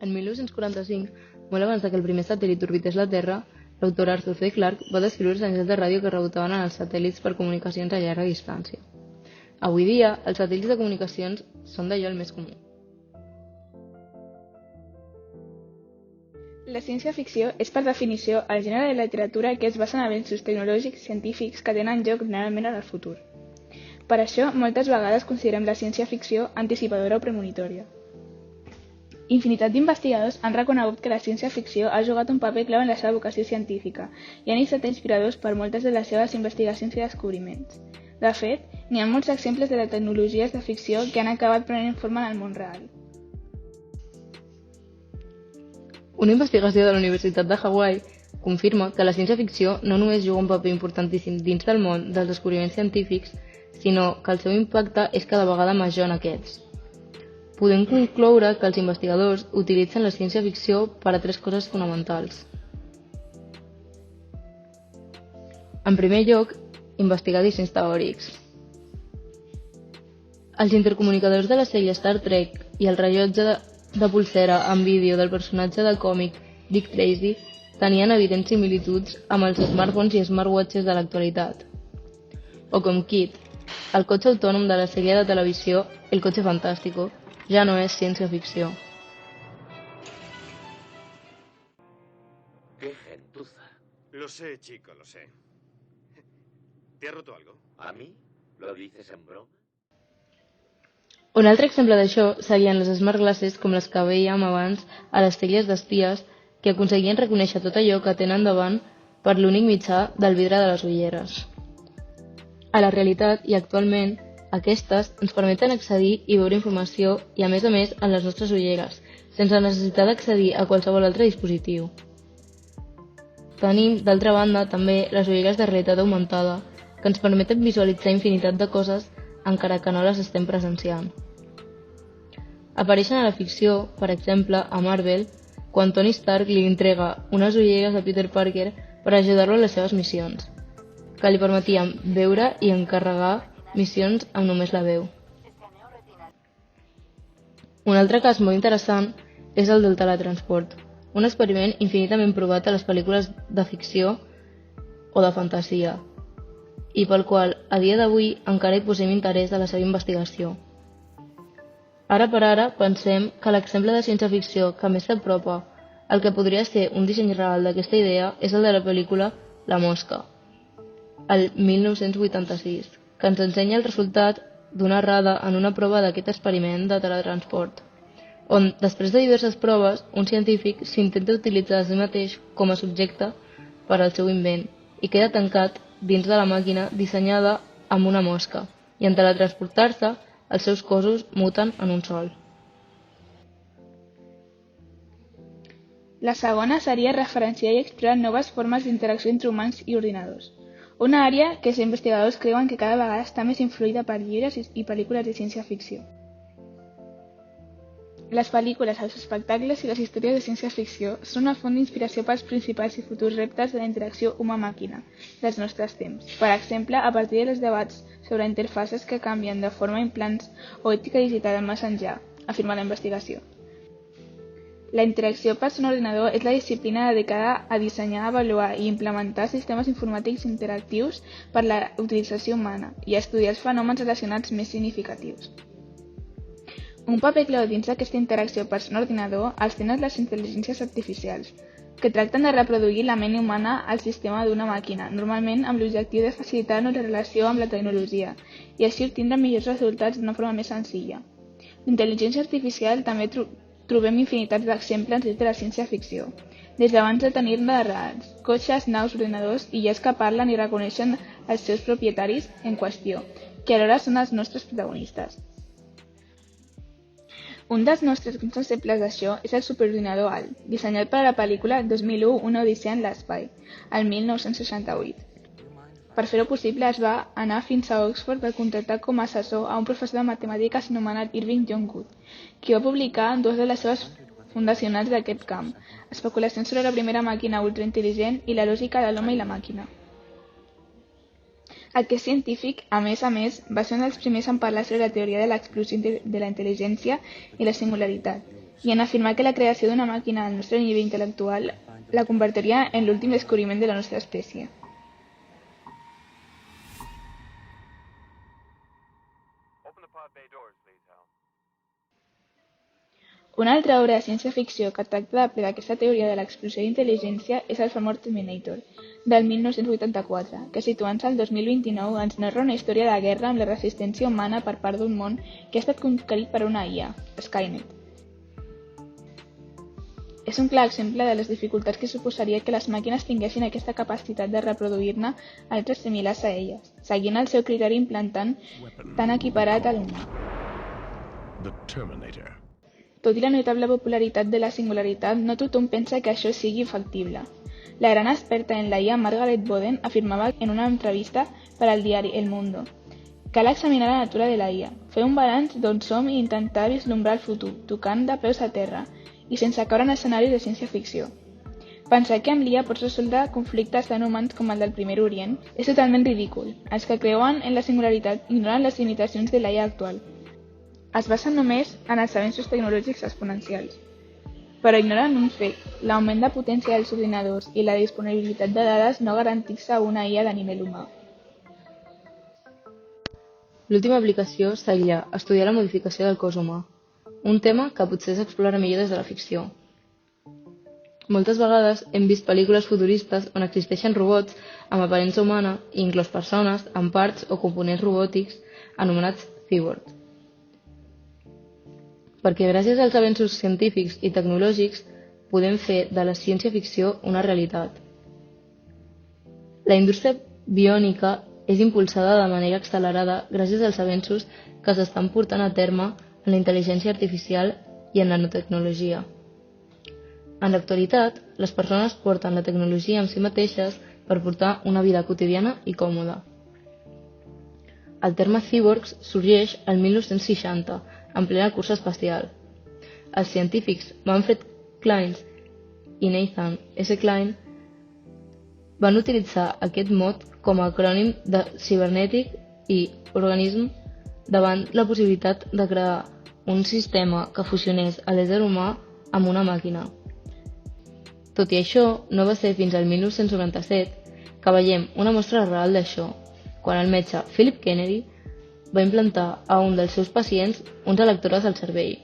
En 1945, molt abans que el primer satèl·lit orbités la Terra, l'autor Arthur C. Clarke va descriure els senyals de ràdio que rebotaven en els satèl·lits per comunicacions a llarga distància. Avui dia, els satèl·lits de comunicacions són d'allò el més comú. La ciència-ficció és, per definició, el gènere de literatura que es basa en avenços tecnològics científics que tenen lloc generalment en el futur. Per això, moltes vegades considerem la ciència-ficció anticipadora o premonitòria. Infinitat d'investigadors han reconegut que la ciència-ficció ha jugat un paper clau en la seva vocació científica i han estat inspiradors per moltes de les seves investigacions i descobriments. De fet, n'hi ha molts exemples de les tecnologies de ficció que han acabat prenent forma en el món real. Una investigació de la Universitat de Hawaii confirma que la ciència-ficció no només juga un paper importantíssim dins del món dels descobriments científics, sinó que el seu impacte és cada vegada major en aquests. Podem concloure que els investigadors utilitzen la ciència-ficció per a 3 coses fonamentals. En primer lloc, investigar dissenys teòrics. Els intercomunicadors de la sèrie Star Trek i el rellotge de pulsera en vídeo del personatge de còmic Dick Tracy tenien evidents similituds amb els smartphones i smartwatches de l'actualitat. O com Kit, el cotxe autònom de la sèrie de televisió El Coche Fantástico, ja no és ciència-ficció. ¡Qué gentuza! Lo sé, chico, lo sé. ¿Te ha roto algo? ¿A mí? ¿Lo dices en broma? Un altre exemple d'això serien les smart glasses com les que veiem abans a les sèries d'espies que aconseguien reconèixer tot allò que tenen davant per l'únic mitjà del vidre de les ulleres. A la realitat i actualment, aquestes ens permeten accedir i veure informació i a més en les nostres ulleres, sense necessitat d'accedir a qualsevol altre dispositiu. Tenim, d'altra banda, també les ulleres de realitat augmentada, que ens permeten visualitzar infinitat de coses encara que no les estem presenciant. Apareixen a la ficció, per exemple, a Marvel, quan Tony Stark li entrega unes ulleres a Peter Parker per ajudar-lo en les seves missions, que li permetien veure i encarregar missions amb només la veu. Un altre cas molt interessant és el del teletransport, un experiment infinitament provat a les pel·lícules de ficció o de fantasia, i pel qual a dia d'avui encara hi posem interès a la seva investigació. Ara per ara pensem que l'exemple de ciència-ficció que més s'apropa al que podria ser un disseny real d'aquesta idea és el de la pel·lícula La Mosca, el 1986, que ens ensenya el resultat d'una errada en una prova d'aquest experiment de teletransport, on, després de diverses proves, un científic s'intenta utilitzar a si mateix com a subjecte per al seu invent i queda tancat dins de la màquina dissenyada amb una mosca, i en teletransportar-se, els seus cossos muten en un sol. La segona seria referenciar i explorar noves formes d'interacció entre humans i ordinadors, una àrea que els investigadors creuen que cada vegada està més influïda per llibres i pel·lícules de ciència-ficció. Les pel·lícules, els espectacles i les històries de ciència-ficció són una font d'inspiració pels principals i futurs reptes de la interacció humà-màquina dels nostres temps. Per exemple, a partir dels debats sobre interfaces que canvien de forma implants o ètica digital al més enllà, afirma la investigació. La interacció persona-ordinador és la disciplina dedicada a dissenyar, avaluar i implementar sistemes informàtics interactius per a la utilització humana i a estudiar els fenòmens relacionats més significatius. Un paper clau dins d'aquesta interacció persona-ordinador els tenen les intel·ligències artificials, que tracten de reproduir la ment humana al sistema d'una màquina, normalment amb l'objectiu de facilitar-nos la relació amb la tecnologia i així obtindre millors resultats d'una forma més senzilla. L'intel·ligència artificial també trobem infinitats d'exemples dins de la ciència-ficció, des d'abans de tenir-ne de reals, cotxes, naus, ordinadors i lleis que parlen i reconeixen els seus propietaris en qüestió, que alhora són els nostres protagonistes. Un dels nostres exemples d'això és el superordinador HAL, dissenyat per a la pel·lícula 2001 Una odissea en l'espai, el 1968. Per fer-ho possible es va anar fins a Oxford per contractar com a assessor a un professor de matemàtiques anomenat Irving John Good, qui va publicar 2 de les seves fundacionals d'aquest camp, especulacions sobre la primera màquina ultraintel·ligent i la lògica de l'home i la màquina. Aquest científic, a més, va ser un dels primers en parlar sobre la teoria de l'explosió de la intel·ligència i la singularitat, i en afirmar que la creació d'una màquina al nostre nivell intel·lectual la convertiria en l'últim descobriment de la nostra espècie. Una altra obra de ciència-ficció que tracta d'aplicar aquesta teoria de l'explosió d'intel·ligència és el famós Terminator, del 1984, que situant-se al 2029 ens narra una història de guerra amb la resistència humana per part d'un món que ha estat conquerit per una IA, Skynet. És un clar exemple de les dificultats que suposaria que les màquines tinguessin aquesta capacitat de reproduir-ne altres similars a elles, seguint el seu criteri implantant tan equiparat a l'humà. The Terminator. Tot i la notable popularitat de la singularitat, no tothom pensa que això sigui factible. La gran experta en la IA Margaret Boden afirmava en una entrevista per al diari El Mundo: cal examinar la natura de la IA, fer un balanç d'on som i intentar vislumbrar el futur, tocant de peus a terra i sense caure en escenaris de ciència-ficció. Pensar que amb l'IA pots resoldre conflictes tan humans com el del Primer Orient és totalment ridícul. Els que creuen en la singularitat ignoren les limitacions de la IA actual. Es basen només en els avenços tecnològics exponencials, però ignoren un fet: l'augment de potència dels ordinadors i la disponibilitat de dades no garanteix una IA de nivell humà. L'última aplicació seria estudiar la modificació del cos humà, un tema que potser s'explora millor des de la ficció. Moltes vegades hem vist pel·lícules futuristes on existeixen robots amb aparença humana, inclòs persones amb parts o components robòtics anomenats cyborgs. Perquè gràcies als avenços científics i tecnològics podem fer de la ciència-ficció una realitat. La indústria biònica és impulsada de manera accelerada gràcies als avenços que s'estan portant a terme en la intel·ligència artificial i en la nanotecnologia. En l'actualitat, les persones porten la tecnologia amb si mateixes per portar una vida quotidiana i còmoda. El terme cyborgs sorgeix el 1960, en plena cursa espacial. Els científics Manfred Clynes i Nathan S. Kline van utilitzar aquest mot com a acrònim de cibernètic i organisme davant la possibilitat de crear un sistema que fusionés a l'ésser humà amb una màquina. Tot i això, no va ser fins al 1997 que veiem una mostra real d'això, quan el metge Philip Kennedy va implantar a un dels seus pacients uns electrodes al cervell.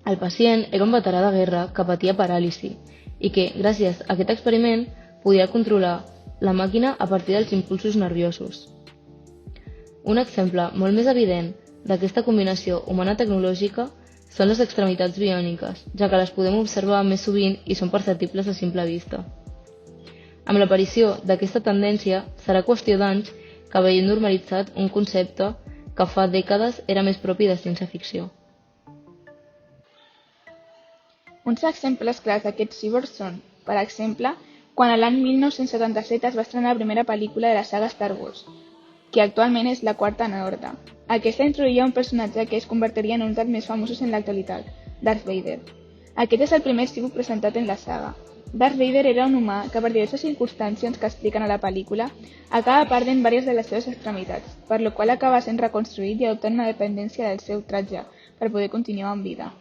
El pacient era un veterà de guerra que patia paràlisi i que, gràcies a aquest experiment, podia controlar la màquina a partir dels impulsos nerviosos. Un exemple molt més evident d'aquesta combinació humana-tecnològica són les extremitats biòniques, ja que les podem observar més sovint i són perceptibles a simple vista. Amb l'aparició d'aquesta tendència, serà qüestió d'anys que veiem normalitzat un concepte que fa dècades era més propi de ciència-ficció. Uns exemples clars d'aquests cyborgs són, per exemple, quan l'any 1977 es va estrenar la primera pel·lícula de la saga Star Wars, que actualment és la quarta en ordre. Aquesta introduïa un personatge que es convertiria en un dels més famosos en l'actualitat, Darth Vader. Aquest és el primer cyborg presentat en la saga. Darth Vader era un humà que per diverses circumstàncies que expliquen a la pel·lícula acaba perdent diverses de les seves extremitats, per lo qual acaba sent reconstruït i adoptant una dependència del seu tratge per poder continuar amb vida.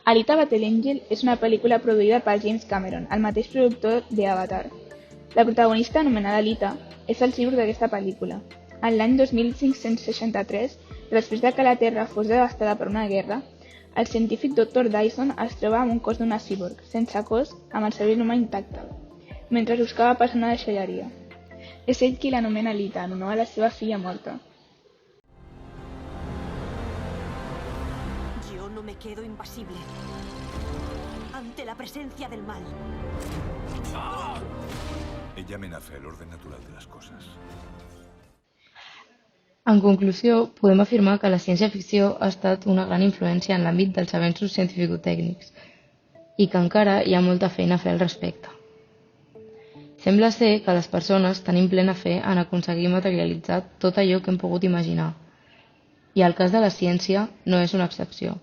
Alita Battle Angel és una pel·lícula produïda per James Cameron, el mateix productor de Avatar. La protagonista, anomenada Alita, és el cyborg d'aquesta pel·lícula. En l'any 2563, després de que la Terra fos devastada per una guerra, el científic Dr. Dyson es troba amb un cos d'una cyborg, sense cos, amb el cervell humà intacte, mentre buscava persona de deixalleria. És ell qui l'anomena Alita, en honor a la seva filla morta. No me quedo impasible ante la presencia del mal. Ella amenaza el orden natural de las cosas. En conclusió, podem afirmar que la ciència-ficció ha estat una gran influència en l'àmbit dels avenços científico-tècnics i que encara hi ha molta feina a fer al respecte. Sembla ser que les persones tenim plena fe en aconseguir materialitzar tot allò que hem pogut imaginar, i el cas de la ciència no és una excepció.